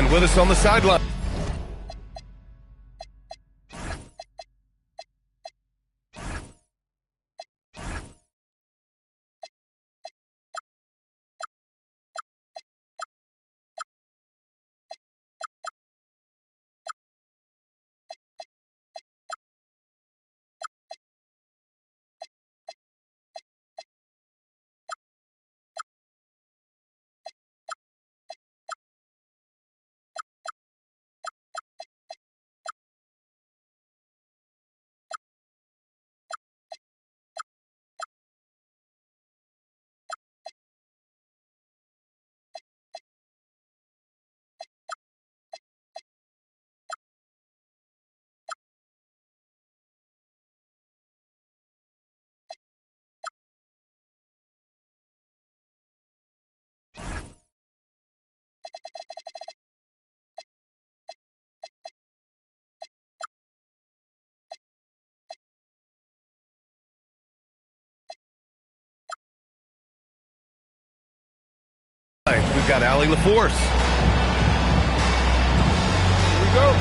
Portland with us on the sideline. We've got Allie LaForce. Here we go.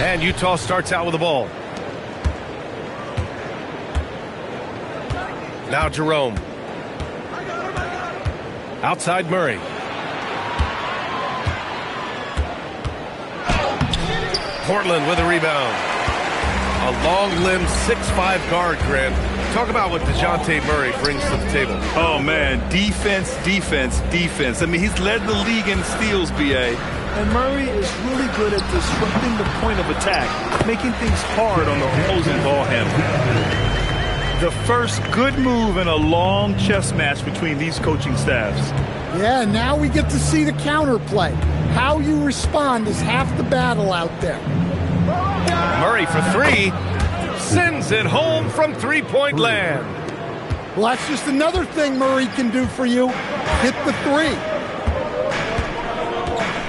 And Utah starts out with the ball. Now Jerome. Outside Murray. Portland with a rebound. A long-limbed 6'5" guard, Grant. Talk about what DeJounte Murray brings to the table. Oh, man, defense, defense, defense. I mean, he's led the league in steals, B.A. And Murray is really good at disrupting the point of attack, making things hard on the opposing ball handler. The first good move in a long chess match between these coaching staffs. Yeah, now we get to see the counterplay. How you respond is half the battle out there. Murray for three. Sends it home from three-point land. Well, that's just another thing Murray can do for you. Hit the three.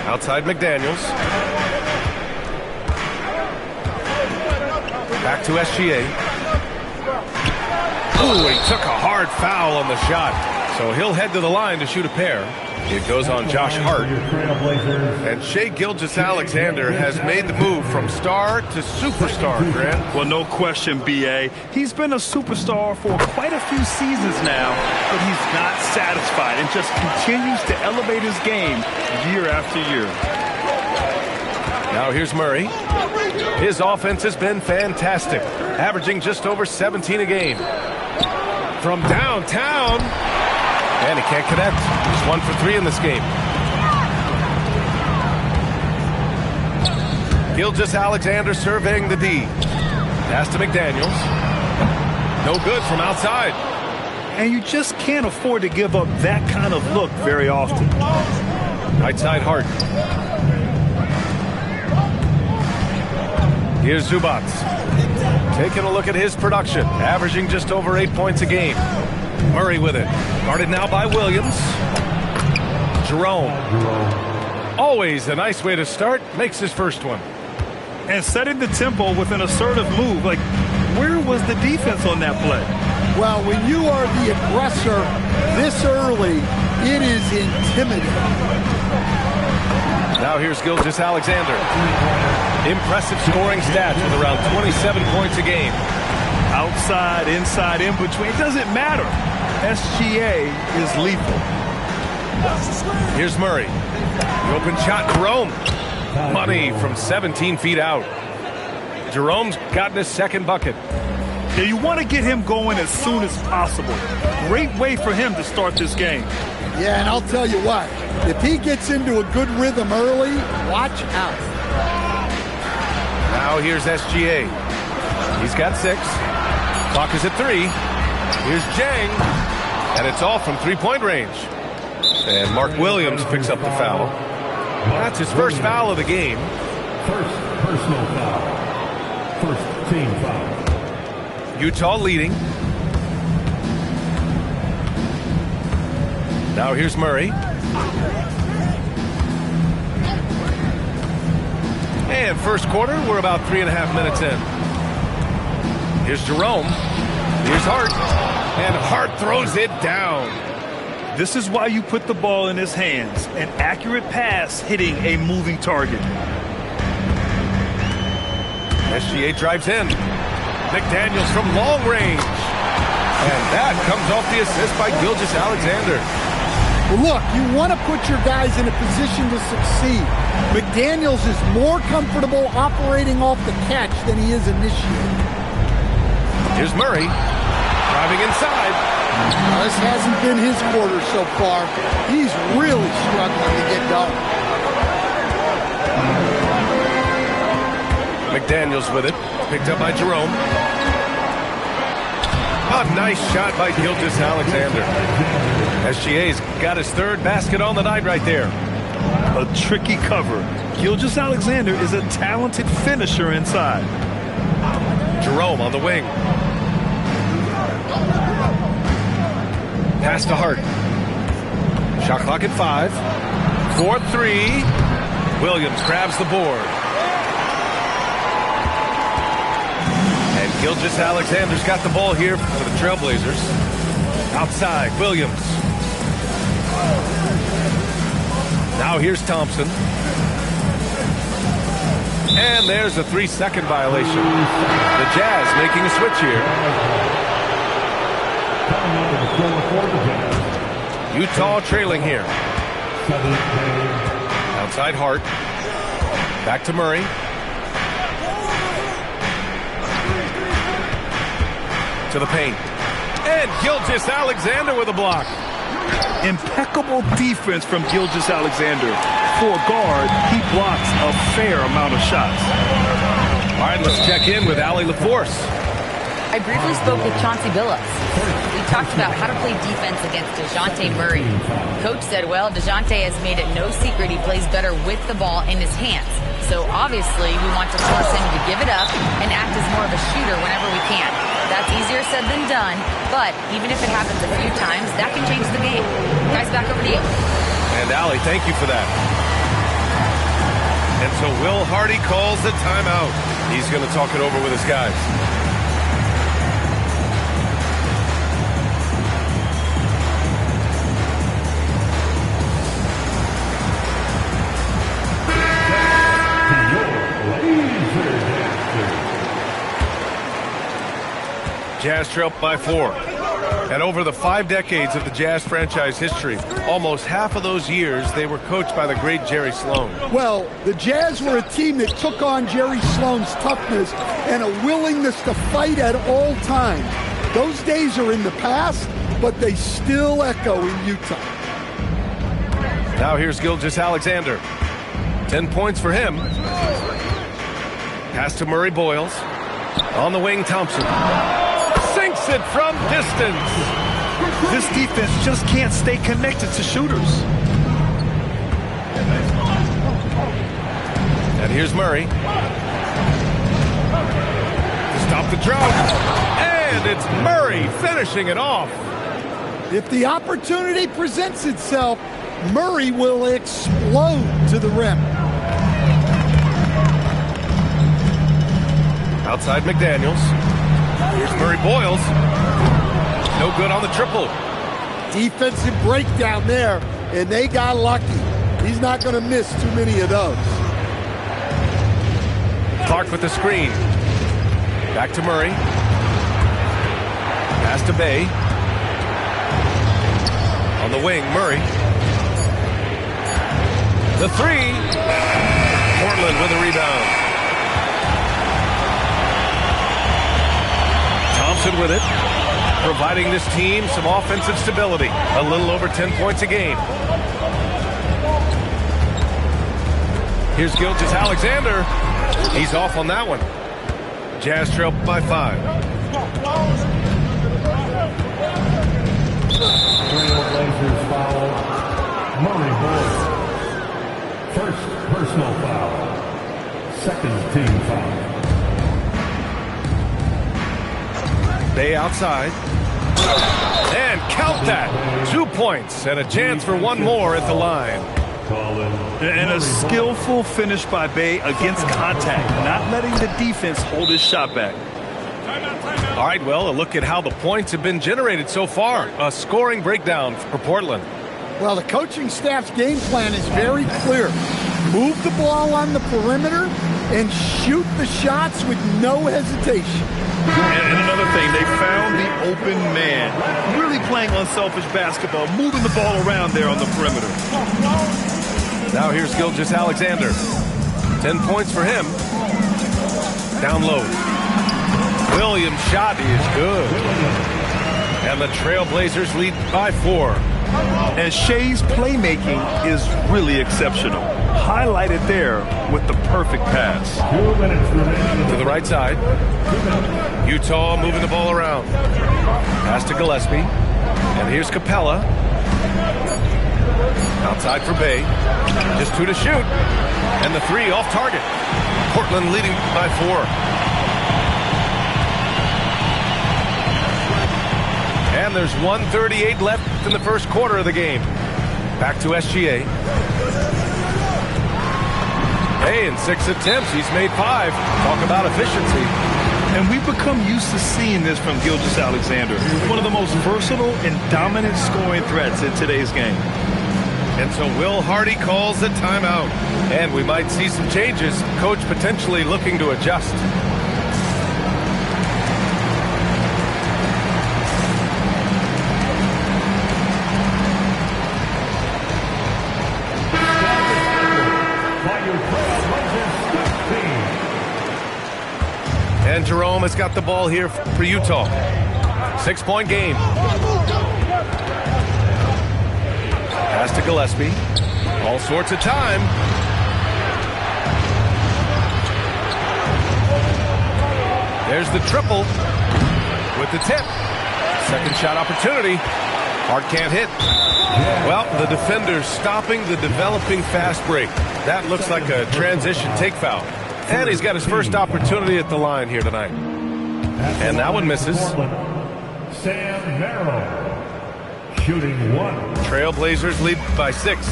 Outside McDaniels. Back to SGA. Ooh, he took a hard foul on the shot. So he'll head to the line to shoot a pair. It goes on Josh Hart. And Shai Gilgeous-Alexander has made the move from star to superstar, Grant. Well, no question, B.A. He's been a superstar for quite a few seasons now, but he's not satisfied and just continues to elevate his game year after year. Now here's Murray. His offense has been fantastic, averaging just over 17 a game. From downtown. And he can't connect. He's 1 for 3 in this game. Gilgeous-Alexander surveying the D. Pass to McDaniels. No good from outside. And you just can't afford to give up that kind of look very often. Right side Hart. Here's Zubac. Taking a look at his production. Averaging just over 8 points a game. Murray with it. Guarded now by Williams. Jerome. Always a nice way to start. Makes his first one. And setting the tempo with an assertive move. Like, where was the defense on that play? Well, when you are the aggressor this early, it is intimidating. Now here's Gilgeous-Alexander. Impressive scoring stats with around 27 points a game. Outside, inside, in between. It doesn't matter. SGA is lethal. Here's Murray. The open shot, Jerome. Money from 17 feet out. Jerome's gotten his second bucket. Yeah, you want to get him going as soon as possible. Great way for him to start this game. Yeah, and I'll tell you what. If he gets into a good rhythm early, watch out. Now here's SGA. He's got 6. Clock is at 3. Here's Jang. And it's all from three-point range. And Mark Williams picks up the foul. That's his first foul of the game. First personal foul. First team foul. Utah leading. Now here's Murray. And first quarter, we're about 3.5 minutes in. Here's Jerome. Here's Hart. And Hart throws it down. This is why you put the ball in his hands. An accurate pass hitting a moving target. SGA drives in. McDaniels from long range. And that comes off the assist by Gilgeous-Alexander. Look, you want to put your guys in a position to succeed. McDaniels is more comfortable operating off the catch than he is initiating. Here's Murray, driving inside. Now, this hasn't been his quarter so far. He's really struggling to get going. McDaniels with it, picked up by Jerome. A nice shot by Gilgeous-Alexander. SGA's got his third basket on the night right there. A tricky cover. Gilgeous-Alexander is a talented finisher inside. Jerome on the wing. Pass to Hart. Shot clock at 5. 4-3. Williams grabs the board. And Gilgeous-Alexander's got the ball here for the Trailblazers. Outside, Williams. Now here's Thompson. And there's a 3-second violation. The Jazz making a switch here. Utah trailing here. Outside Hart. Back to Murray. To the paint. And Gilgeous-Alexander with a block. Impeccable defense from Gilgeous-Alexander. For a guard, he blocks a fair amount of shots. All right, let's check in with Allie LaForce. I briefly spoke with Chauncey Billups. We talked about how to play defense against DeJounte Murray. Coach said, well, DeJounte has made it no secret he plays better with the ball in his hands. So obviously we want to force him to give it up and act as more of a shooter whenever we can. That's easier said than done, but even if it happens a few times, that can change the game. Guys, back over to you. And Allie, thank you for that. And so Will Hardy calls the timeout. He's going to talk it over with his guys. Jazz trail by 4. And over the 5 decades of the Jazz franchise history, almost half of those years, they were coached by the great Jerry Sloan. Well, the Jazz were a team that took on Jerry Sloan's toughness and a willingness to fight at all times. Those days are in the past, but they still echo in Utah. Now here's Gilgeous-Alexander. 10 points for him. Pass to Murray Boyles. On the wing, Thompson. Sinks it from distance. This defense just can't stay connected to shooters. And here's Murray. To stop the drought. And it's Murray finishing it off. If the opportunity presents itself, Murray will explode to the rim. Outside McDaniels. Here's Murray Boyles. No good on the triple. Defensive breakdown there, and they got lucky. He's not going to miss too many of those. Clark with the screen. Back to Murray. Pass to Bay. On the wing, Murray. The 3. Portland with a rebound. Thompson with it, providing this team some offensive stability. A little over 10 points a game. Here's Gilgeous-Alexander. He's off on that one. Jazz trail by 5. Trailblazers foul. Murray Boyles. First personal foul. Second team foul. Bay outside. And count that. 2 points and a chance for one more at the line. And a skillful finish by Bay against contact, not letting the defense hold his shot back. Timeout, timeout. All right, well, a look at how the points have been generated so far. A scoring breakdown for Portland. Well, the coaching staff's game plan is very clear. Move the ball on the perimeter and shoot the shots with no hesitation. And another thing, they found the open man. Really playing unselfish basketball, moving the ball around there on the perimeter. Now here's Gilgeous-Alexander. 10 points for him. Down low. Williams' shot is good. And the Trailblazers lead by 4. And Shea's playmaking is really exceptional. Highlighted there with the perfect pass. 2 minutes remaining. To the right side. Utah moving the ball around. Pass to Gillespie. And here's Capella. Outside for Bay. Just 2 to shoot. And the 3 off target. Portland leading by 4. And there's 1:38 left in the first quarter of the game. Back to SGA. Hey, in 6 attempts, he's made 5. Talk about efficiency. And we've become used to seeing this from Gilgeous-Alexander. One of the most versatile and dominant scoring threats in today's game. And so Will Hardy calls the timeout. And we might see some changes. Coach potentially looking to adjust. And Jerome has got the ball here for Utah. 6-point game. Pass to Gillespie. All sorts of time. There's the triple with the tip. Second shot opportunity. Hart can't hit. Well, the defender's stopping the developing fast break. That looks like a transition take foul. And he's got his first opportunity at the line here tonight. And that one misses. Sam Merrill, shooting 1. Trailblazers lead by 6.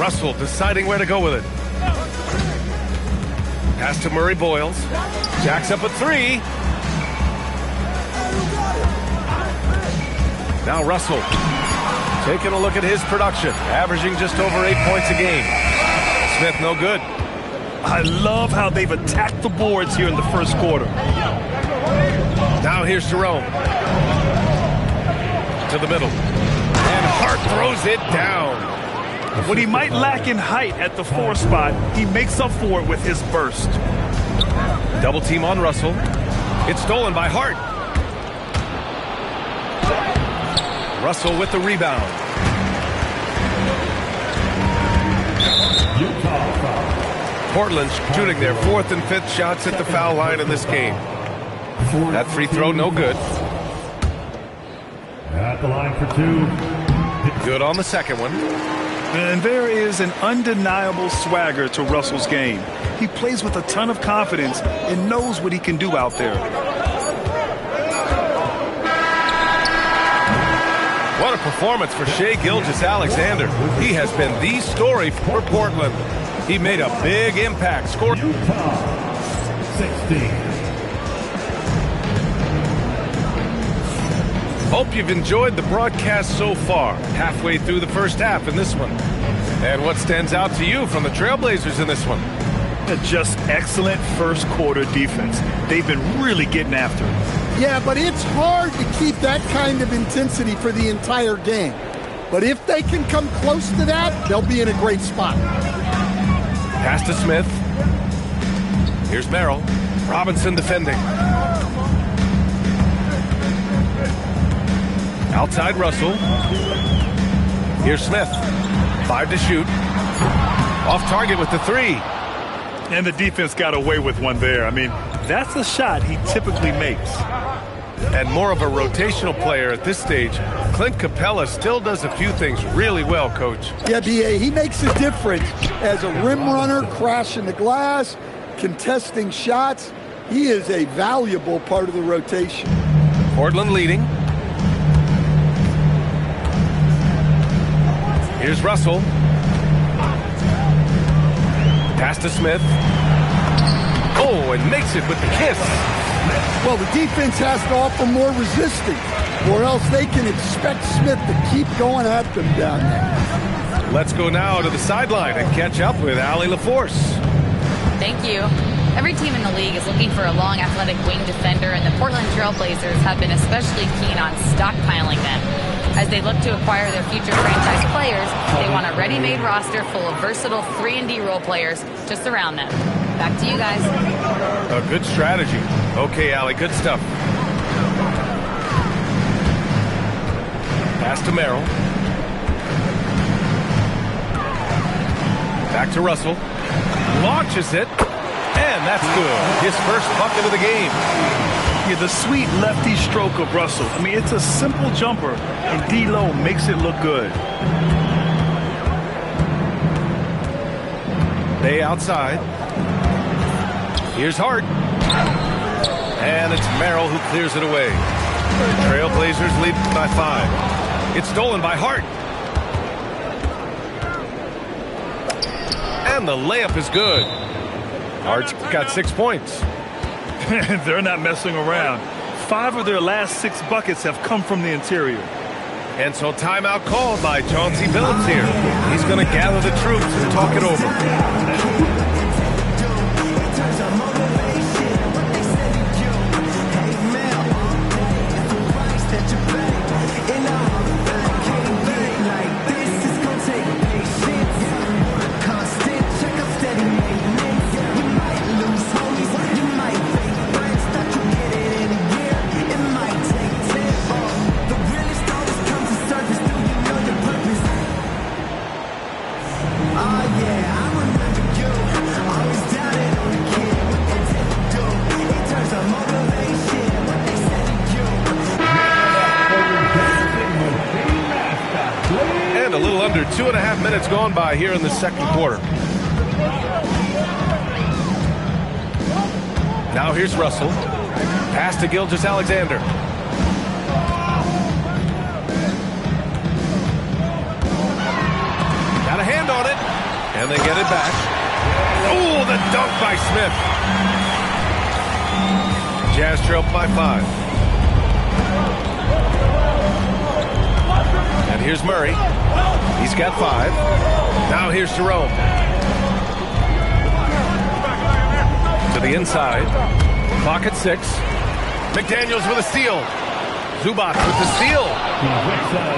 Russell deciding where to go with it. Pass to Murray Boyles. Jacks up a 3. Now Russell. Taking a look at his production, averaging just over 8 points a game. Smith, no good. I love how they've attacked the boards here in the first quarter. Now here's Jerome. To the middle. And Hart throws it down. What he might lack in height at the 4 spot, he makes up for it with his burst. Double team on Russell. It's stolen by Hart. Russell with the rebound. Portland shooting their 4th and 5th shots at the foul line in this game. That free throw, no good. At the line for 2. Good on the second one. And there is an undeniable swagger to Russell's game. He plays with a ton of confidence and knows what he can do out there. What a performance for Shai Gilgeous-Alexander. He has been the story for Portland. He made a big impact. Scored. Utah, 16. Hope you've enjoyed the broadcast so far. Halfway through the first half in this one. And what stands out to you from the Trailblazers in this one? Just excellent first quarter defense. They've been really getting after it. Yeah, but it's hard to keep that kind of intensity for the entire game. But if they can come close to that, they'll be in a great spot. Pass to Smith. Here's Merrill. Robinson defending. Outside Russell. Here's Smith. 5 to shoot. Off target with the 3. And the defense got away with one there. I mean, that's a shot he typically makes. And more of a rotational player at this stage. Clint Capella still does a few things really well, Coach. Yeah, B.A., he makes a difference as a rim runner, crashing the glass, contesting shots. He is a valuable part of the rotation. Portland leading. Here's Russell. Pass to Smith. Oh, and makes it with the kiss. Well, the defense has to offer more resistance, or else they can expect Smith to keep going at them down there. Let's go now to the sideline and catch up with Allie LaForce. Thank you. Every team in the league is looking for a long, athletic wing defender, and the Portland Trail Blazers have been especially keen on stockpiling them. As they look to acquire their future franchise players, they want a ready-made roster full of versatile 3-and-D role players to surround them. Back to you guys. A good strategy. Okay, Allie, good stuff. Pass to Merrill. Back to Russell. Launches it. And that's good. His first bucket of the game. Yeah, the sweet lefty stroke of Russell. I mean, it's a simple jumper, and D-Lo makes it look good. They outside. Here's Hart. And it's Merrill who clears it away. Trailblazers lead by 5. It's stolen by Hart. And the layup is good. Hart's got 6 points. They're not messing around. 5 of their last 6 buckets have come from the interior. And so timeout called by Chauncey Billups here. He's going to gather the troops and talk it over. A little under 2.5 minutes gone by here in the second quarter. Now here's Russell. Pass to Gilgeous-Alexander. Got a hand on it. And they get it back. Oh, the dunk by Smith. Jazz trail by 5. And here's Murray. He's got 5. Now here's Jerome. To the inside. Clock at 6. McDaniels with a steal. Zubac with the steal.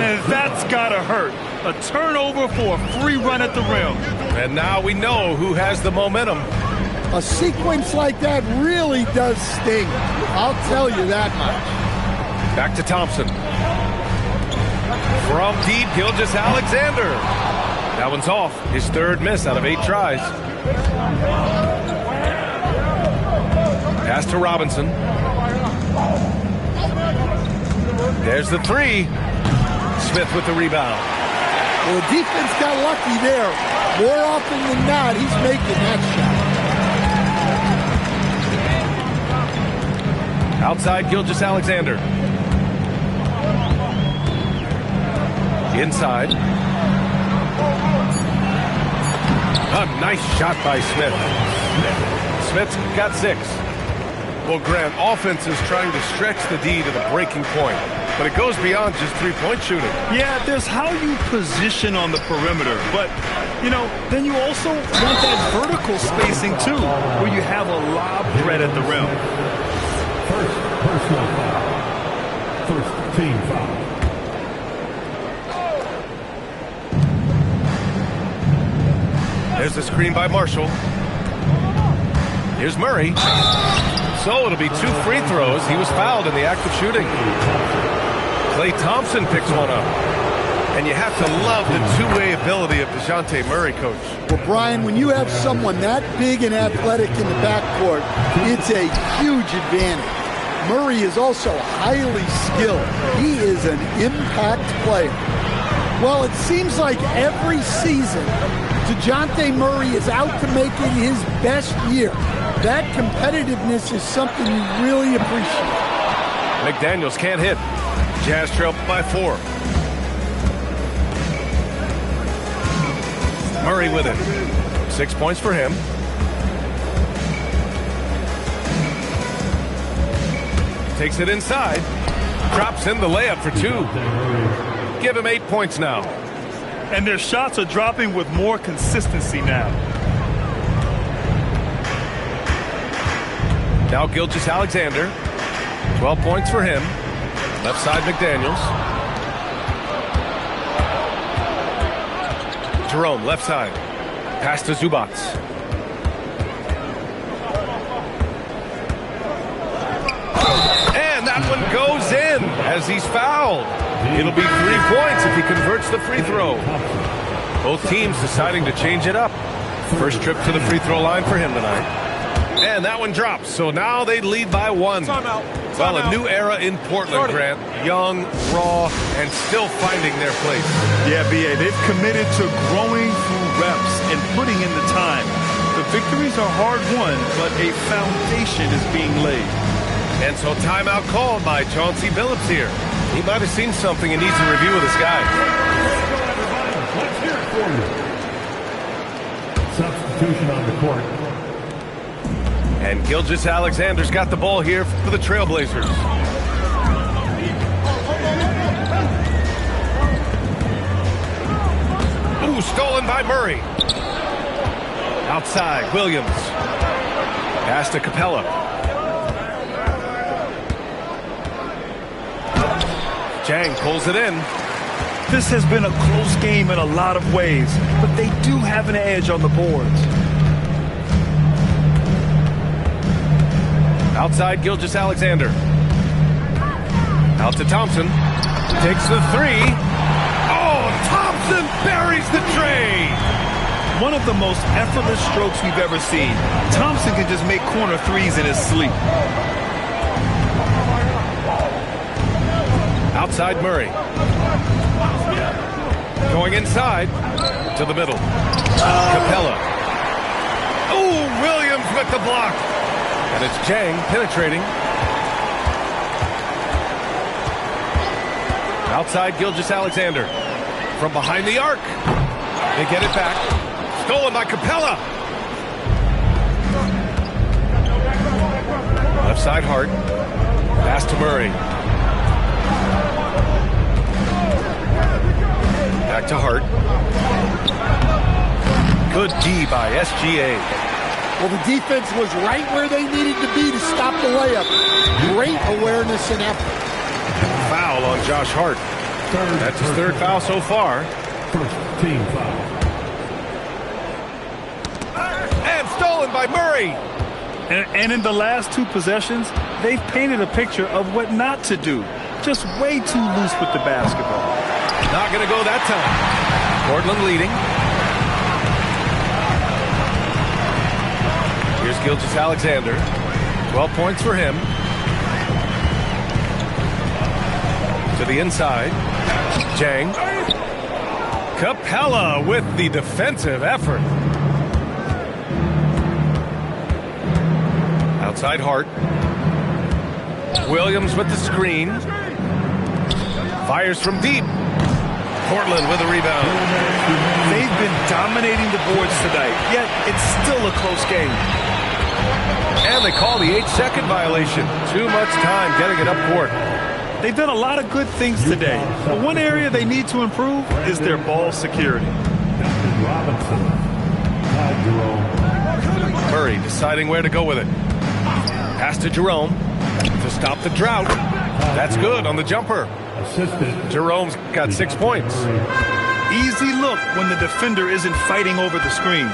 And that's gotta hurt. A turnover for a free run at the rim. And now we know who has the momentum. A sequence like that really does sting. I'll tell you that much. Back to Thompson. From deep, Gilgeous-Alexander. That one's off. His 3rd miss out of 8 tries. Pass to Robinson. There's the 3. Smith with the rebound. Well, the defense got lucky there. More often than not, he's making that shot. Outside, Gilgeous-Alexander. Inside. A nice shot by Smith. Smith's got 6. Well, Grant, offense is trying to stretch the D to the breaking point, but it goes beyond just three-point shooting. Yeah, there's how you position on the perimeter, but, you know, then you also want that vertical spacing, too, where you have a lob threat at the rim. First personal foul. First team foul. There's the screen by Marshall. Here's Murray. So it'll be 2 free throws. He was fouled in the act of shooting. Klay Thompson picks one up. And you have to love the two-way ability of DeJounte Murray, Coach. Well, Brian, when you have someone that big and athletic in the backcourt, it's a huge advantage. Murray is also highly skilled. He is an impact player. Well, it seems like every season, DeJounte Murray is out to make it his best year. That competitiveness is something you really appreciate. McDaniels can't hit. Jazz trail by 4. Murray with it. 6 points for him. Takes it inside. Drops in the layup for 2. Give him 8 points now. And their shots are dropping with more consistency now. Now Gilgeous-Alexander. 12 points for him. Left side McDaniels. Jerome, left side. Pass to Zubac. And that one goes in as he's fouled. It'll be 3 points if he converts the free throw. Both teams deciding to change it up. First trip to the free throw line for him tonight. And that one drops, so now they lead by 1. Well, a new era in Portland, Grant. Young, raw, and still finding their place. Yeah, B.A., they've committed to growing through reps and putting in the time. The victories are hard-won, but a foundation is being laid. And so timeout called by Chauncey Billups here. He might have seen something and needs a review with his guys. Let's hear it for you. Substitution on the court. And Gilgeous-Alexander's got the ball here for the Trailblazers. Ooh, stolen by Murray. Outside, Williams. Pass to Capella. Jang pulls it in. This has been a close game in a lot of ways, but they do have an edge on the boards. Outside, Gilgeous-Alexander. Out to Thompson. Takes the 3. Oh, Thompson buries the tray. One of the most effortless strokes we've ever seen. Thompson can just make corner threes in his sleep. Outside Murray. Going inside to the middle. Capella. Oh, Williams with the block. And it's Jang penetrating. Outside Gilgeous-Alexander. From behind the arc. They get it back. Stolen by Capella. Left side Hart. Pass to Murray. Back to Hart. Good D by SGA. Well, the defense was right where they needed to be to stop the layup. Great awareness and effort. Foul on Josh Hart. That's his 3rd foul so far. First team foul. And stolen by Murray. And in the last 2 possessions, they've painted a picture of what not to do. Just way too loose with the basketball. Not going to go that time. Portland leading. Here's Gilgeous-Alexander. 12 points for him. To the inside. Jang. Capella with the defensive effort. Outside Hart. Williams with the screen. Fires from deep. Portland with a rebound. They've been dominating the boards tonight, yet it's still a close game. And they call the 8-second violation. Too much time getting it up court. They've done a lot of good things today, but one area they need to improve is their ball security. Murray deciding where to go with it. Pass to Jerome to stop the drought. That's good on the jumper. Jerome's got 6 points. Easy look when the defender isn't fighting over the screen.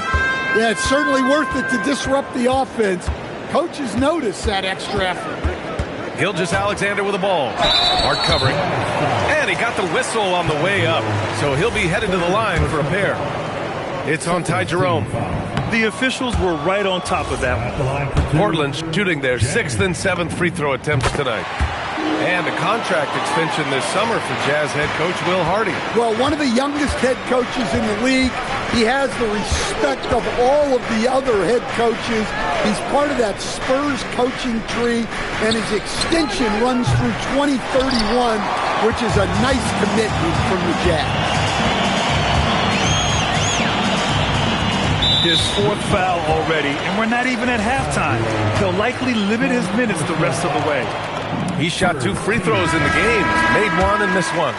Yeah, it's certainly worth it to disrupt the offense. Coaches notice that extra effort. Gilgeous-Alexander with the ball. Hart covering. And he got the whistle on the way up. So he'll be headed to the line for a pair. It's on Ty Jerome. The officials were right on top of that one. Portland shooting their 6th and 7th free throw attempts tonight. And a contract extension this summer for Jazz head coach Will Hardy. Well, one of the youngest head coaches in the league. He has the respect of all of the other head coaches. He's part of that Spurs coaching tree, and his extension runs through 2031, which is a nice commitment from the Jazz. His 4th foul already, and we're not even at halftime. He'll likely limit his minutes the rest of the way. He shot 2 free throws in the game, made 1 and missed 1.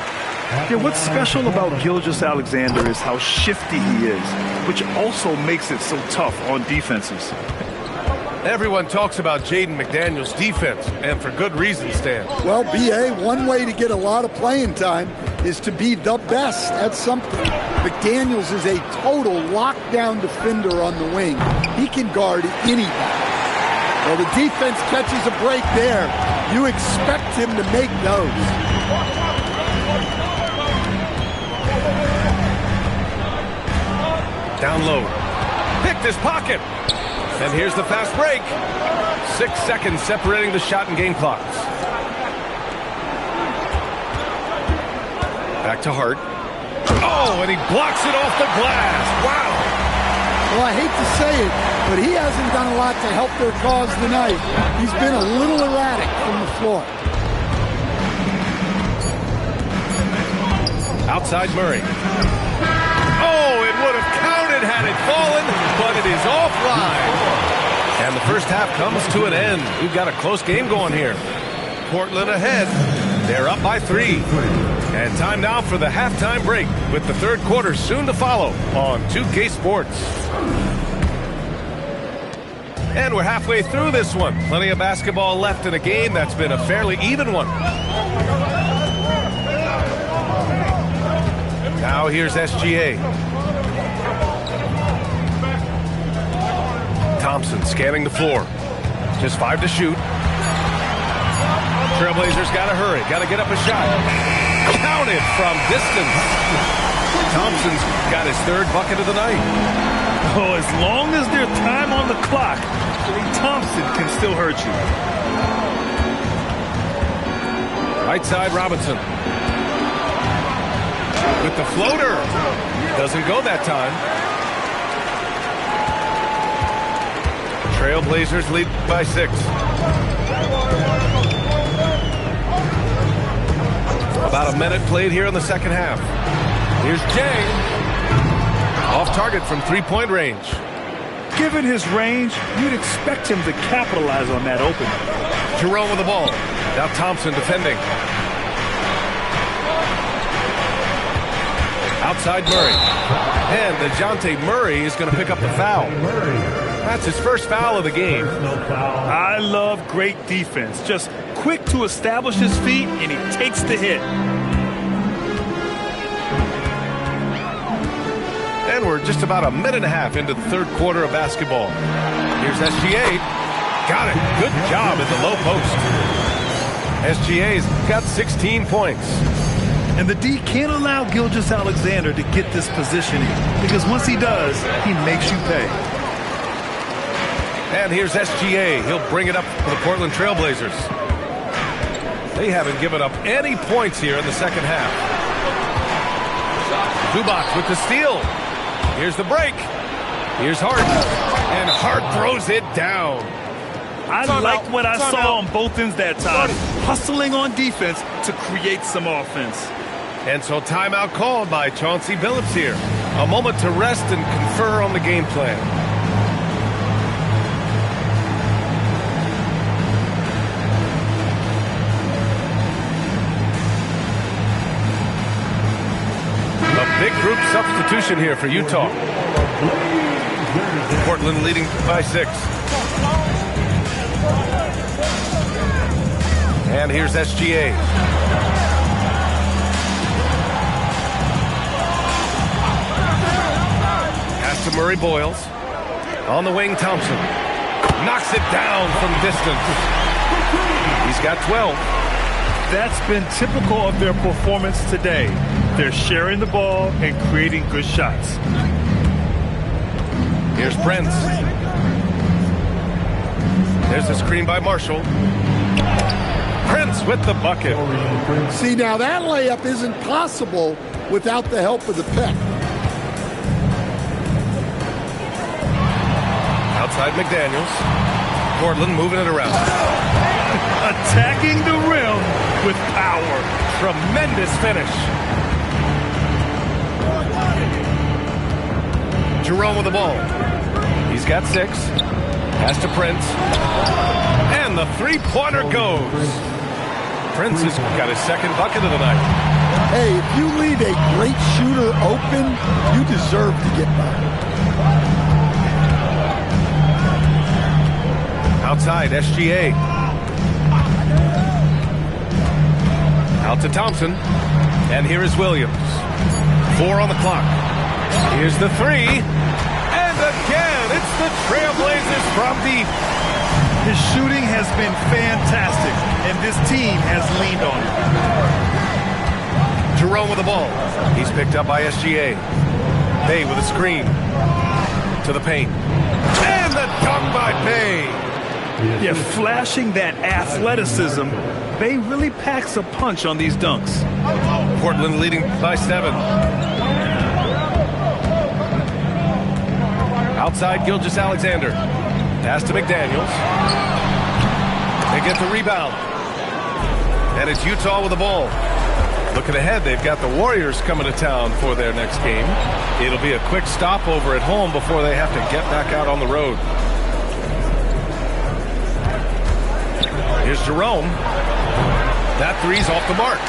Yeah, what's special about Gilgeous-Alexander is how shifty he is, which also makes it so tough on defenses. Everyone talks about Jaden McDaniels' defense, and for good reason, Stan. Well, B.A., one way to get a lot of playing time is to be the best at something. McDaniels is a total lockdown defender on the wing. He can guard anybody. Well, the defense catches a break there. You expect him to make those. Down low. Picked his pocket. And here's the fast break. 6 seconds separating the shot and game clocks. Back to Hart. Oh, and he blocks it off the glass. Wow. Well, I hate to say it, but he hasn't done a lot to help their cause tonight. He's been a little erratic from the floor. Outside Murray. Oh, it would have counted had it fallen, but it is offline. And the first half comes to an end. We've got a close game going here. Portland ahead. They're up by 3. And time now for the halftime break, with the third quarter soon to follow on 2K Sports. And we're halfway through this one. Plenty of basketball left in a game that's been a fairly even one. Now here's SGA. Thompson scanning the floor. Just 5 to shoot. Trailblazers got to hurry. Got to get up a shot. Counted from distance. Thompson's got his 3rd bucket of the night. Oh, as long as there's time on the clock, Thompson can still hurt you. Right side, Robinson. With the floater. Doesn't go that time. Trailblazers lead by 6. About a minute played here in the second half. Here's Jay. Off target from 3-point range. Given his range, you'd expect him to capitalize on that opening. Jerome with the ball. Now Thompson defending. Outside Murray. And DeJounte Murray is going to pick up the foul. That's his first foul of the game. I love great defense. Just quick to establish his feet, and he takes the hit. And we're just about a minute and a half into the third quarter of basketball. Here's SGA. Got it. Good job at the low post. SGA's got 16 points. And the D can't allow Gilgeous-Alexander to get this positioning, because once he does, he makes you pay. And here's SGA. He'll bring it up for the Portland Trailblazers. They haven't given up any points here in the second half. Zubac with the steal. Here's the break. Here's Hart. And Hart throws it down. I liked what I saw on both ends that time. Hustling on defense to create some offense. And so timeout called by Chauncey Billups here. A moment to rest and confer on the game plan. A big group substitution here for Utah. Portland leading by 6. And here's SGA. Pass to Murray Boyles. On the wing, Thompson. Knocks it down from distance. He's got 12. That's been typical of their performance today. They're sharing the ball and creating good shots. Here's Prince. There's a screen by Marshall. Prince with the bucket. See, now that layup isn't possible without the help of the pick. Outside McDaniels. Portland moving it around. Attacking the rim with power. Tremendous finish. Jerome with the ball. He's got 6. Pass to Prince. And the three-pointer goes. Prince has got his second bucket of the night. Hey, if you leave a great shooter open, you deserve to get by. Outside, SGA. Out to Thompson. And here is Williams. 4 on the clock. Here's the three. And again, it's the Trailblazers from deep. His shooting has been fantastic, and this team has leaned on it. Jerome with the ball. He's picked up by SGA. Bay with a screen. To the paint. And the dunk by Bay. Yeah, flashing that athleticism, Bay really packs a punch on these dunks. Portland leading by 7. Outside, Gilgeous-Alexander. Pass to McDaniels. They get the rebound. And it's Utah with the ball. Looking ahead, they've got the Warriors coming to town for their next game. It'll be a quick stopover at home before they have to get back out on the road. Here's Jerome. That three's off the mark.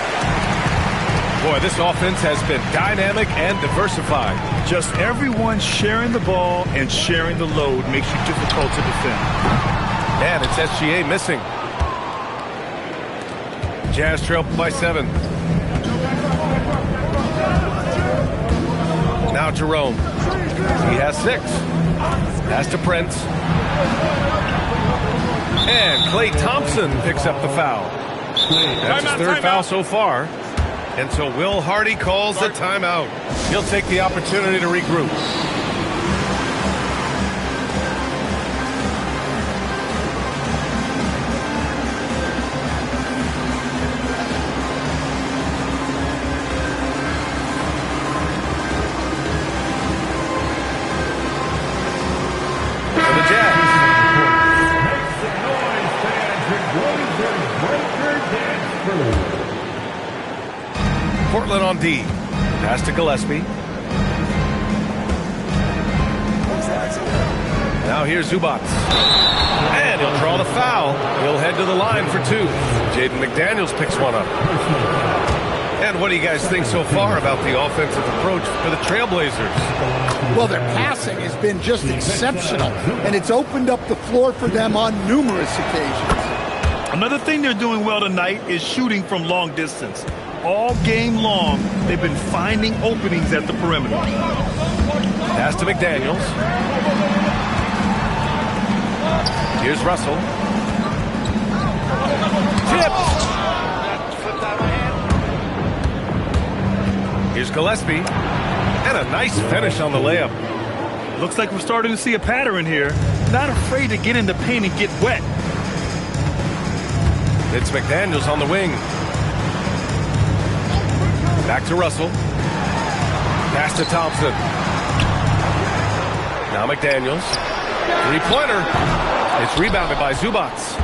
Boy, this offense has been dynamic and diversified. Just everyone sharing the ball and sharing the load makes you difficult to defend. And it's SGA missing. Jazz trail by 7. Now Jerome. He has 6. Pass to Prince. And Klay Thompson picks up the foul. That's his third foul so far. And so Will Hardy calls the timeout. He'll take the opportunity to regroup. For the Jazz. Portland on D. Pass to Gillespie. Now here's Zubats. And he'll draw the foul. He'll head to the line for 2. Jaden McDaniels picks one up. And what do you guys think so far about the offensive approach for the Trailblazers? Well, their passing has been just exceptional, and it's opened up the floor for them on numerous occasions. Another thing they're doing well tonight is shooting from long distance. All game long, they've been finding openings at the perimeter. Pass to McDaniels. Here's Russell. Tipped. Here's Gillespie. And a nice finish on the layup. Looks like we're starting to see a pattern here. Not afraid to get in the paint and get wet. It's McDaniels on the wing. Back to Russell. Pass to Thompson. Now McDaniels. Three-pointer. It's rebounded by Zubats.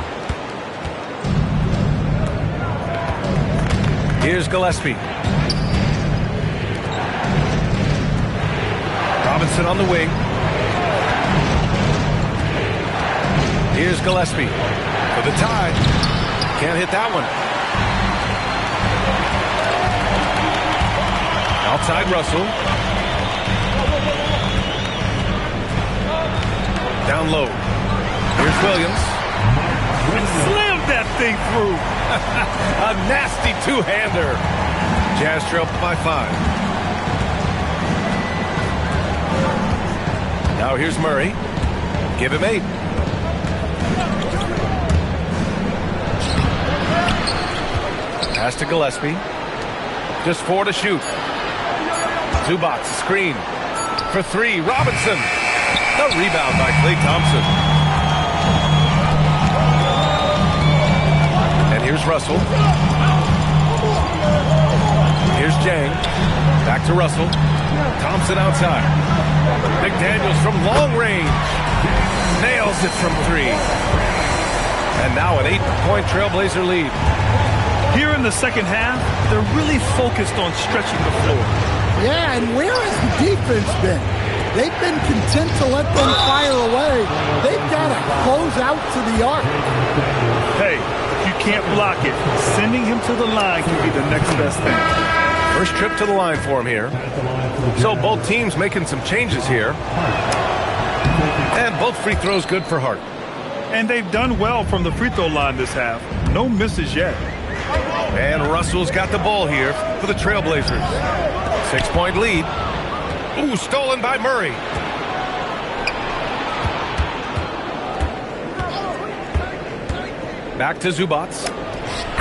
Here's Gillespie. Robinson on the wing. Here's Gillespie for the tie. Can't hit that one. Outside Russell. Down low. Here's Williams. And slammed that thing through. A nasty two-hander. Jazz trail by 5. Now here's Murray. Give him 8. Pass to Gillespie. Just 4 to shoot. Zubats, screen. For 3, Robinson. The rebound by Klay Thompson. And here's Russell. Here's Jang. Back to Russell. Thompson outside. McDaniels from long range. Nails it from 3. And now an 8-point Trailblazer lead. Here in the second half, they're really focused on stretching the floor. Yeah, and where has the defense been? They've been content to let them fire away. They've got to close out to the arc. Hey, if you can't block it, sending him to the line can be the next best thing. First trip to the line for him here. So both teams making some changes here. And both free throws good for Hart. And they've done well from the free throw line this half. No misses yet. And Russell's got the ball here for the Trailblazers. 6-point lead. Ooh, stolen by Murray. Back to Zubac.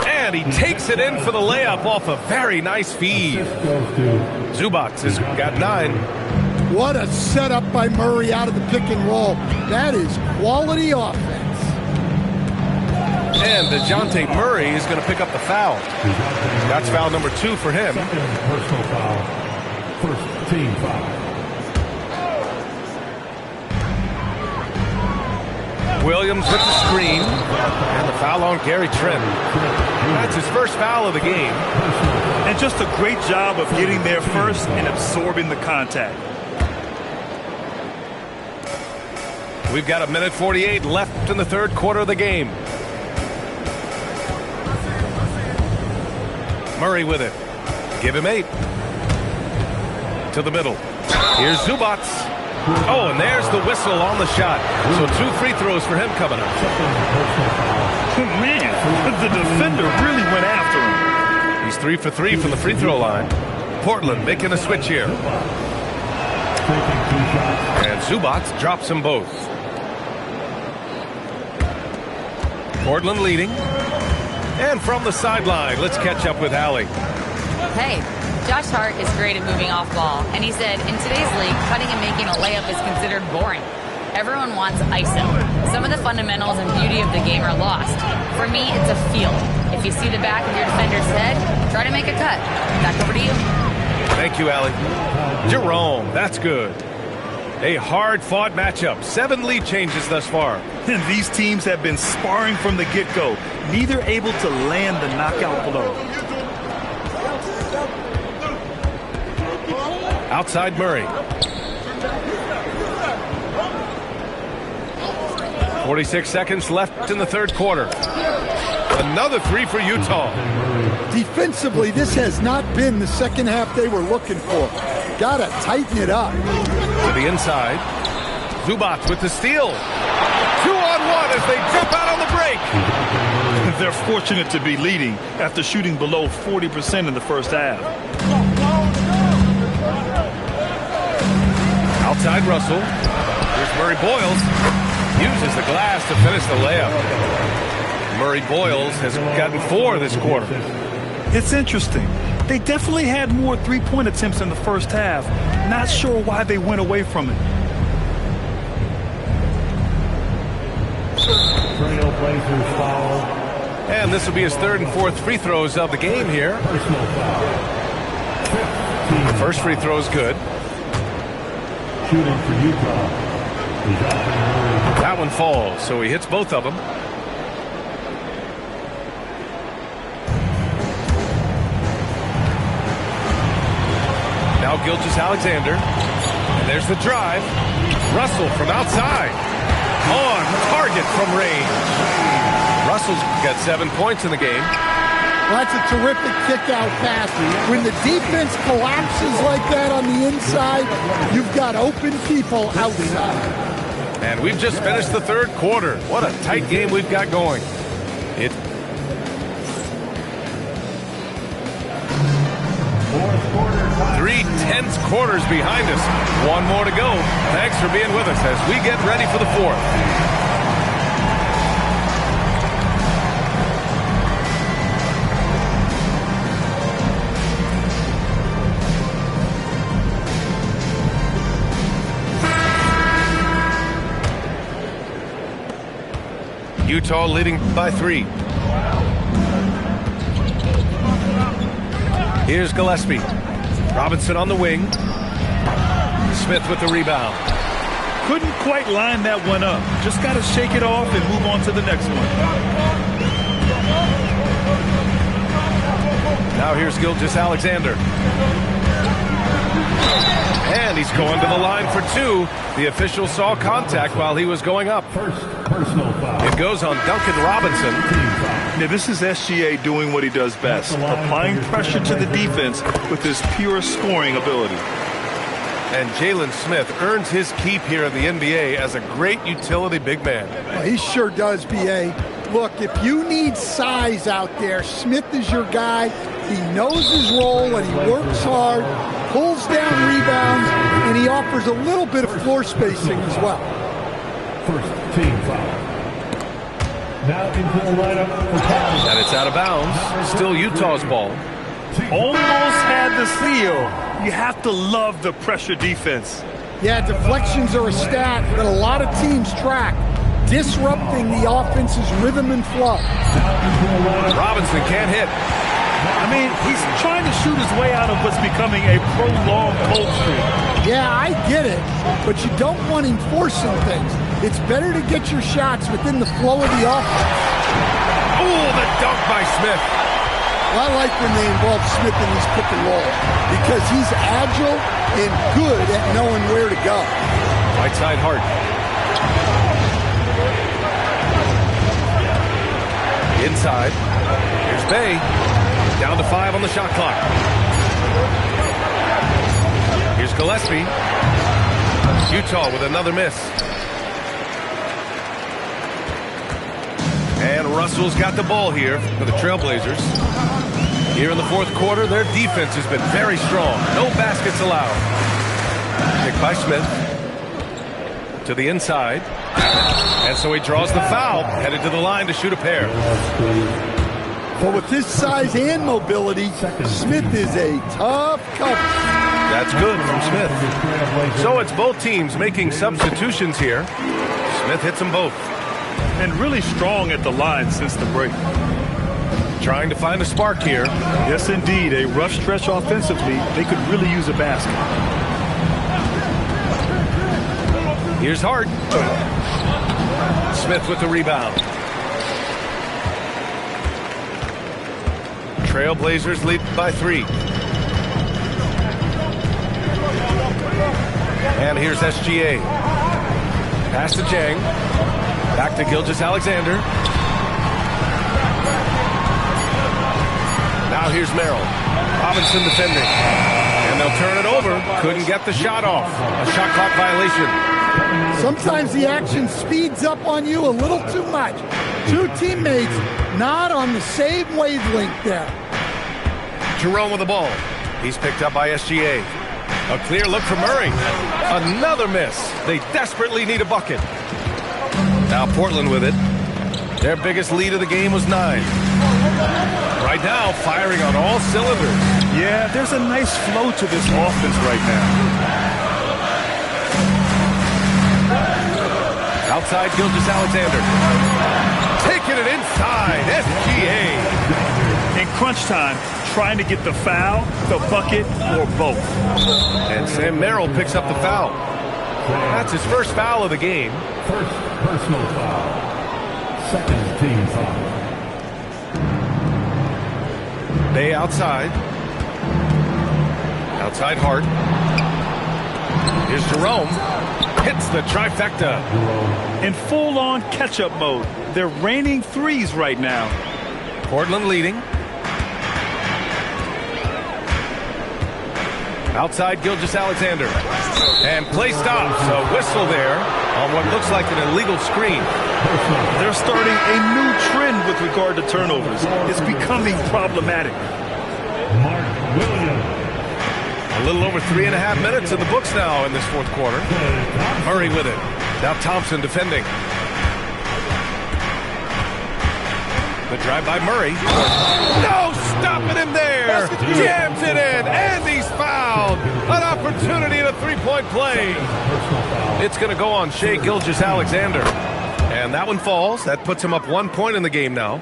And he takes it in for the layup off a very nice feed. Zubac has got 9. What a setup by Murray out of the pick and roll. That is quality offense. And DeJounte Murray is going to pick up the foul. That's foul number 2 for him. Personal foul. First team foul. Williams with the screen. And the foul on Gary Trent. That's his first foul of the game. And just a great job of getting there first and absorbing the contact. We've got 1:48 left in the third quarter of the game. Murray with it. Give him 8. To the middle. Here's Zubac. Oh, and there's the whistle on the shot. So 2 free throws for him coming up. Man, the defender really went after him. He's 3 for 3 from the free throw line. Portland making a switch here. And Zubac drops them both. Portland leading. And from the sideline, let's catch up with Allie. Hey, Josh Hart is great at moving off ball, and he said, in today's league, cutting and making a layup is considered boring. Everyone wants ISO. Some of the fundamentals and beauty of the game are lost. For me, it's a feel. If you see the back of your defender's head, try to make a cut. Back over to you. Thank you, Allie. Jerome, that's good. A hard-fought matchup. 7 lead changes thus far. And these teams have been sparring from the get-go, neither able to land the knockout blow. Outside Murray. 46 seconds left in the third quarter. Another 3 for Utah. Defensively, this has not been the second half they were looking for. Gotta tighten it up. To the inside. Zubac with the steal. 2-on-1 as they jump out on the break. They're fortunate to be leading after shooting below 40% in the first half. Outside Russell. Here's Murray Boyles. Uses the glass to finish the layup. Murray Boyles has gotten 4 this quarter. It's interesting. They definitely had more three-point attempts in the first half. Not sure why they went away from it. Trailblazers foul. And this will be his 3rd and 4th free throws of the game here. Personal foul. The first free throw is good. Shooting for Utah. That one falls, so he hits both of them. Now Gilgeous-Alexander. And there's the drive. Russell from outside. On target from range. Russell's got 7 points in the game. Well, that's a terrific kick-out pass. When the defense collapses like that on the inside, you've got open people outside. And we've just finished the third quarter. What a tight game we've got going. It 3 tense quarters behind us. 1 more to go. Thanks for being with us as we get ready for the 4th. Utah leading by 3. Here's Gillespie. Robinson on the wing. Smith with the rebound. Couldn't quite line that one up. Just got to shake it off and move on to the next one. Now here's Gilgeous-Alexander. And he's going to the line for 2. The official saw contact while he was going up. First personal foul. It goes on Duncan Robinson. Now, this is SGA doing what he does best, applying pressure to the defense with his pure scoring ability. And Jalen Smith earns his keep here in the NBA as a great utility big man. Well, he sure does, B.A. Look, if you need size out there, Smith is your guy. He knows his role and he works hard, pulls down rebounds, and he offers a little bit of floor spacing as well. First team foul. Now into the lineup for foul. And it's out of bounds. Still Utah's ball. Almost had the steal. You have to love the pressure defense. Yeah, deflections are a stat that a lot of teams track, disrupting the offense's rhythm and flow. Robinson can't hit. I mean, he's trying to shoot his way out of what's becoming a prolonged cold streak. Yeah, I get it, but you don't want him forcing things. It's better to get your shots within the flow of the offense. Oh, the dunk by Smith. I like when they involve Smith in these pick and roll because he's agile and good at knowing where to go. Right side Hart. Inside. Here's Bay. Down to 5 on the shot clock. Here's Gillespie. Utah with another miss. And Russell's got the ball here for the Trailblazers. Here in the fourth quarter, their defense has been very strong. No baskets allowed. Pick by Smith. To the inside. And so he draws the foul. Headed to the line to shoot a pair. But with his size and mobility, Smith is a tough cover. That's good from Smith. So it's both teams making substitutions here. Smith hits them both. And really strong at the line since the break. Trying to find a spark here. Yes, indeed. A rough stretch offensively. They could really use a basket. Here's Hart. Smith with the rebound. Trailblazers lead by 3. And here's SGA. Pass to Jang. Back to Gilgeous-Alexander. Now here's Merrill. Robinson defending. And they'll turn it over. Couldn't get the shot off. A shot clock violation. Sometimes the action speeds up on you a little too much. Two teammates not on the same wavelength there. Jerome with the ball. He's picked up by SGA. A clear look for Murray. Another miss. They desperately need a bucket. Now Portland with it. Their biggest lead of the game was 9. Right now, firing on all cylinders. Yeah, there's a nice flow to this offense right now. Outside Gilgeous-Alexander. Taking it inside. SGA. In crunch time, trying to get the foul, the bucket, or both. And Sam Merrill picks up the foul. That's his first foul of the game. First personal foul. Second team foul. Bay outside. Outside Hart. Here's Jerome. Hits the trifecta. In full-on catch-up mode. They're raining threes right now. Portland leading. Outside Gilgeous-Alexander. And play stops. A whistle there on what looks like an illegal screen. They're starting a new trend with regard to turnovers. It's becoming problematic. Mark Williams. A little over 3.5 minutes in the books now in this fourth quarter. Murray with it. Now Thompson defending. The drive by Murray. No stopping him there. Jams it in, and he's fouled. An opportunity in a three-point play. It's going to go on Shai Gilgeous-Alexander. And that one falls. That puts him up 1 point in the game now.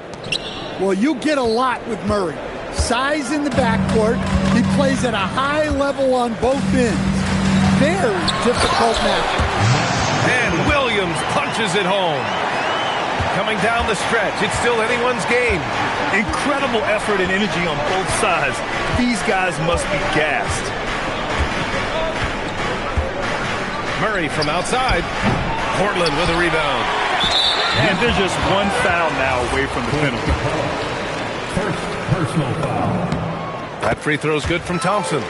Well, you get a lot with Murray. Size in the backcourt. He plays at a high level on both ends. Very difficult match. And Williams punches it home. Coming down the stretch, it's still anyone's game. Incredible effort and energy on both sides. These guys must be gassed. Murray from outside. Portland with a rebound. And they're just one foul now away from the penalty. First personal foul. That free throw's good from Thompson.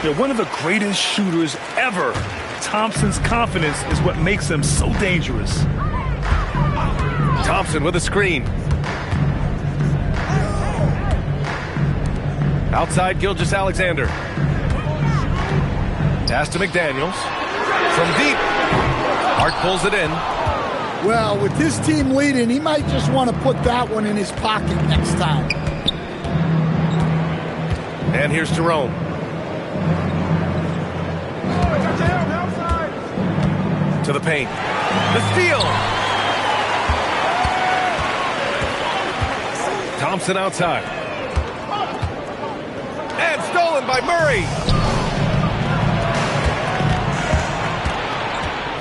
They're one of the greatest shooters ever. Thompson's confidence is what makes him so dangerous. Thompson with a screen. Outside Gilgeous-Alexander. Pass to McDaniels. From deep. Hart pulls it in. Well, with this team leading, he might just want to put that one in his pocket next time. And here's Jerome. To the paint. The steal. Thompson outside. And stolen by Murray.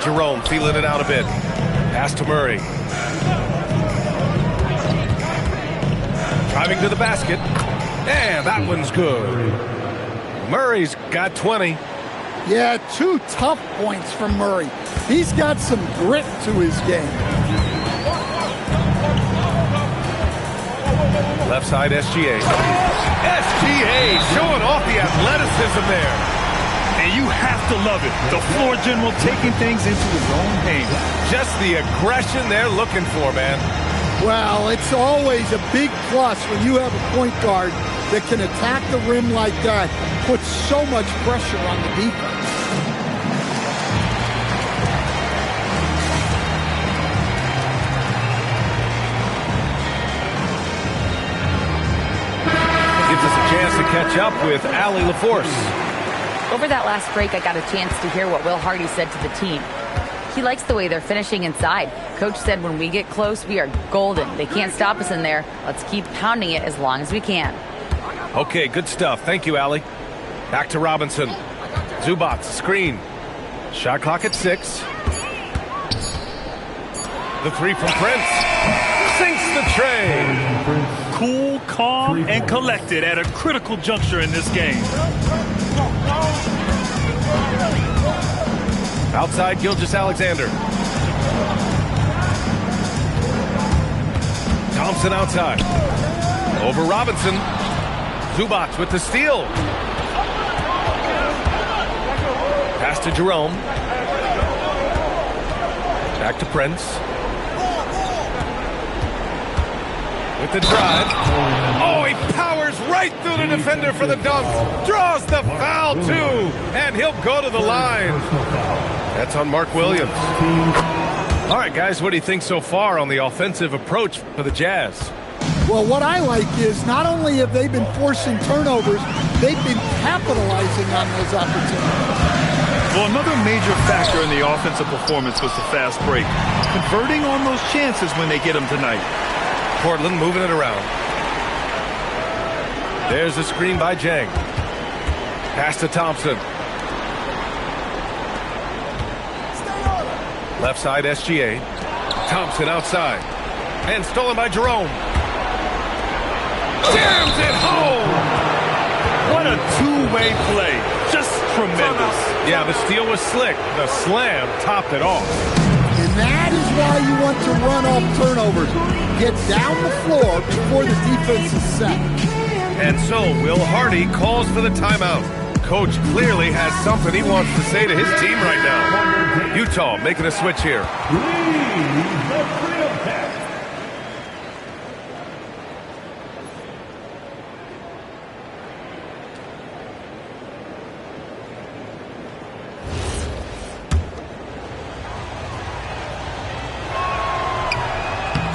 Jerome feeling it out a bit. Pass to Murray. Driving to the basket. And that one's good. Murray's got 20. Yeah, 2 tough points from Murray. He's got some grit to his game. Left side SGA. SGA showing off the athleticism there. And you have to love it. The floor general taking things into his own hands. Just the aggression they're looking for, man. Well, it's always a big plus when you have a point guard that can attack the rim like that, puts so much pressure on the defense. Gives us a chance to catch up with Allie LaForce. Over that last break, I got a chance to hear what Will Hardy said to the team. He likes the way they're finishing inside. Coach said when we get close, we are golden. They can't stop us in there. Let's keep pounding it as long as we can. Okay, good stuff. Thank you, Allie. Back to Robinson. Zubac, screen. Shot clock at 6. The three from Prince. Sinks the tray. Cool, calm, and collected at a critical juncture in this game. Outside Gilgeous-Alexander. Thompson outside. Over Robinson. Zubac with the steal. Pass to Jerome. Back to Prince. With the drive. Oh, he powers right through the defender for the dunk. Draws the foul, too. And he'll go to the line. That's on Mark Williams. All right, guys, what do you think so far on the offensive approach for the Jazz? Well, what I like is not only have they been forcing turnovers, they've been capitalizing on those opportunities. Well, another major factor in the offensive performance was the fast break. Converting on those chances when they get them tonight. Portland moving it around. There's the screen by Jang. Pass to Thompson. Left side SGA. Thompson outside. And stolen by Jerome. Jams it home! What a two-way play. Just tremendous. Yeah, the steal was slick. The slam topped it off. And that is why you want to run off turnovers. Get down the floor before the defense is set. And so Will Hardy calls for the timeout. Coach clearly has something he wants to say to his team right now. Utah making a switch here.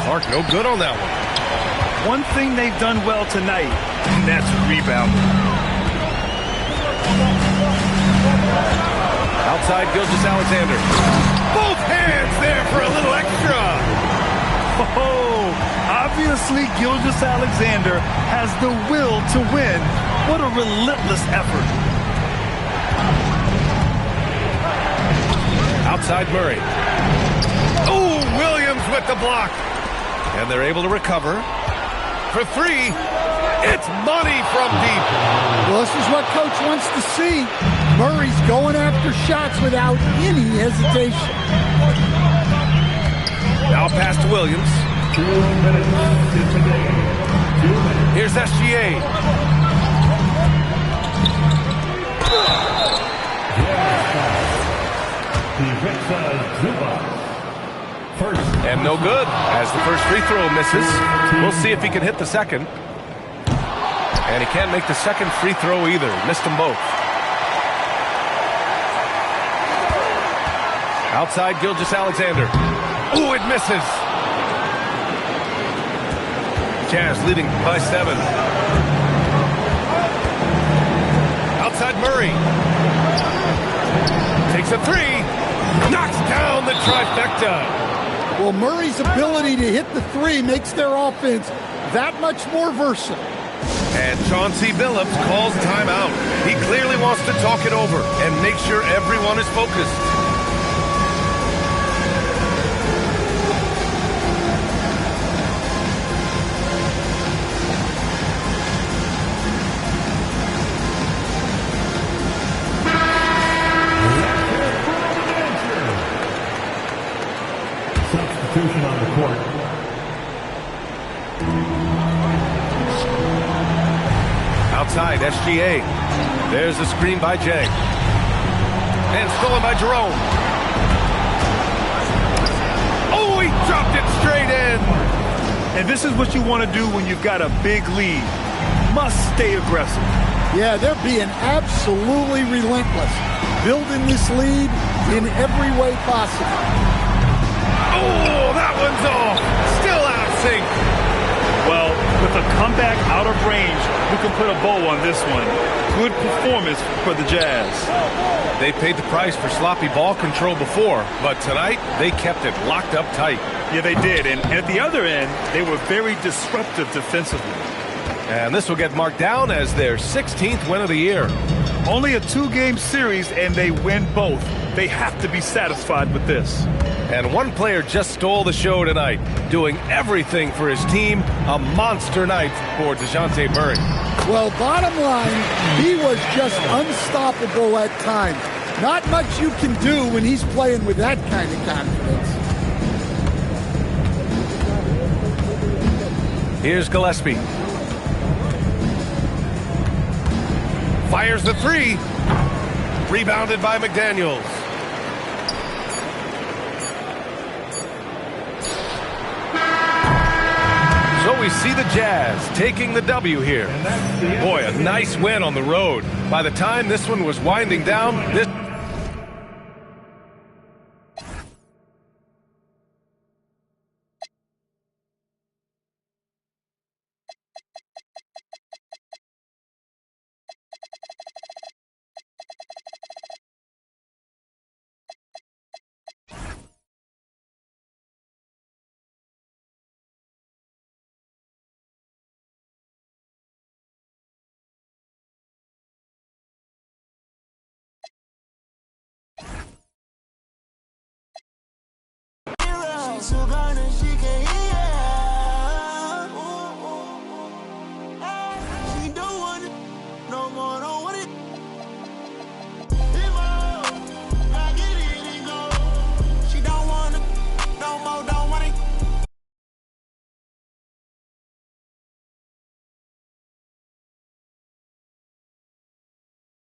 Clark, no good on that one. One thing they've done well tonight, and that's rebounding. Outside Gilgeous-Alexander. Both hands there for a little extra. Oh, obviously Gilgeous-Alexander has the will to win. What a relentless effort. Outside Murray. Oh, Williams with the block. And they're able to recover. For 3, it's money from deep. Well, this is what Coach wants to see. Murray's going after shots without any hesitation. Now pass to Williams. 2 minutes into the game. 2 minutes. Here's SGA. First. And no good, as the first free throw misses. We'll see if he can hit the second. And he can't make the second free throw either. Missed them both. Outside, Gilgeous-Alexander. Ooh, it misses. Jazz leading by 7. Outside Murray. Takes a 3. Knocks down the trifecta. Well, Murray's ability to hit the 3 makes their offense that much more versatile. And Chauncey Billups calls timeout. He clearly wants to talk it over and make sure everyone is focused. Substitution on the court. Outside, SGA. There's a screen by Jay. And stolen by Jerome. Oh, he dropped it straight in. And this is what you want to do when you've got a big lead. Must stay aggressive. Yeah, they're being absolutely relentless, building this lead in every way possible. Oh, that one's off. Still out of sync. Well, with a comeback out of range, you can put a bow on this one. Good performance for the Jazz. They paid the price for sloppy ball control before, but tonight they kept it locked up tight. Yeah, they did. And at the other end, they were very disruptive defensively. And this will get marked down as their 16th win of the year. Only a 2-game series, and they win both. They have to be satisfied with this. And one player just stole the show tonight, doing everything for his team. A monster night for DeJounte Murray. Well, bottom line, he was just unstoppable at times. Not much you can do when he's playing with that kind of confidence. Here's Gillespie. Fires the 3. Rebounded by McDaniels. So we see the Jazz taking the W here. Boy, a nice win on the road. By the time this one was winding down, this... So gone and she can't